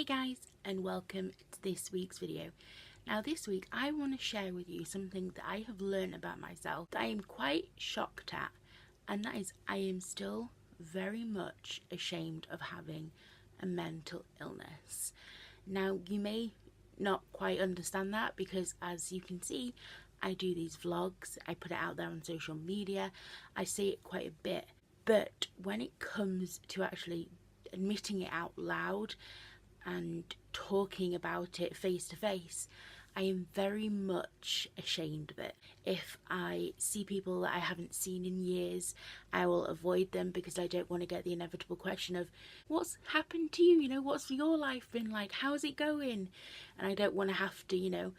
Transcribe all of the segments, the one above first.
Hey guys, and welcome to this week's video. Now this week I want to share with you something that I have learned about myself that I am quite shocked at, and that is I am still very much ashamed of having a mental illness. Now you may not quite understand that because, as you can see, I do these vlogs, I put it out there on social media, I say it quite a bit, but when it comes to actually admitting it out loud and talking about it face to face, I am very much ashamed of it. If I see people that I haven't seen in years, I will avoid them because I don't want to get the inevitable question of, what's happened to you? What's your life been like? How's it going? And I don't want to have to,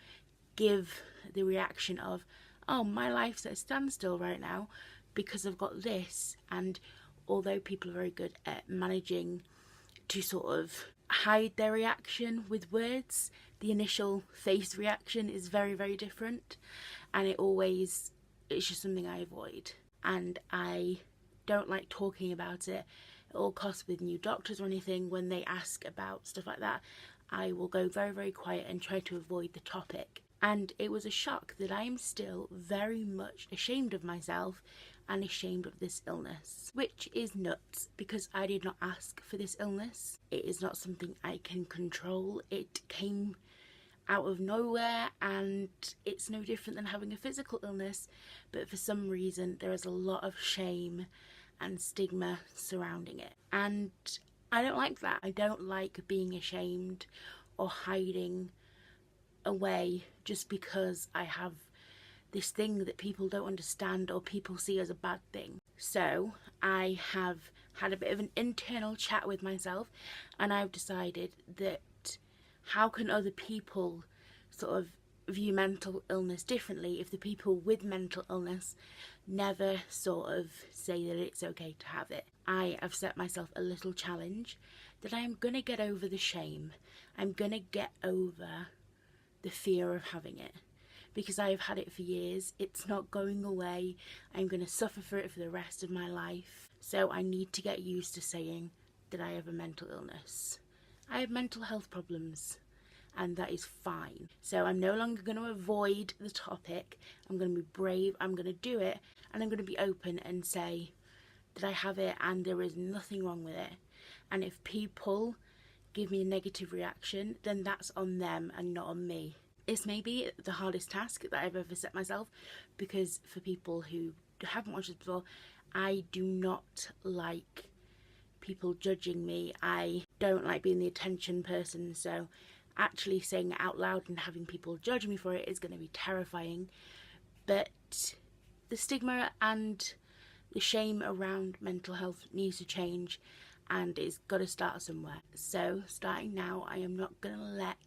give the reaction of, oh, my life's at a standstill right now because I've got this. And although people are very good at managing to sort of hide their reaction with words, the initial face reaction is very, very different, and it's just something I avoid. And I don't like talking about it at all costs with new doctors or anything. When they ask about stuff like that, I will go very, very quiet and try to avoid the topic. And it was a shock that I am still very much ashamed of myself and ashamed of this illness, which is nuts because I did not ask for this illness. It is not something I can control. It came out of nowhere, and it's no different than having a physical illness, but for some reason there is a lot of shame and stigma surrounding it, and I don't like that. I don't like being ashamed or hiding away just because I have this thing that people don't understand or people see as a bad thing. So I have had a bit of an internal chat with myself, and I've decided that how can other people sort of view mental illness differently if the people with mental illness never sort of say that it's okay to have it. I have set myself a little challenge that I am going to get over the shame. I'm going to get over the fear of having it, because I have had it for years. It's not going away. I'm going to suffer for it for the rest of my life. So I need to get used to saying that I have a mental illness. I have mental health problems, and that is fine. So I'm no longer going to avoid the topic. I'm going to be brave. I'm going to do it, and I'm going to be open and say that I have it and there is nothing wrong with it. And if people give me a negative reaction, then that's on them and not on me. It's maybe the hardest task that I've ever set myself, because for people who haven't watched this before, I do not like people judging me. I don't like being the attention person, so actually saying it out loud and having people judge me for it is going to be terrifying. But the stigma and the shame around mental health needs to change, and it's got to start somewhere. So starting now, I am not going to let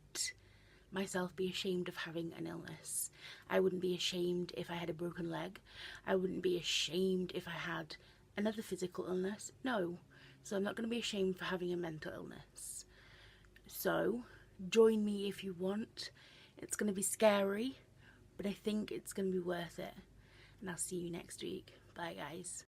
myself be ashamed of having an illness. I wouldn't be ashamed if I had a broken leg. I wouldn't be ashamed if I had another physical illness. No. So I'm not going to be ashamed for having a mental illness. So join me if you want. It's going to be scary, but I think it's going to be worth it. And I'll see you next week. Bye guys.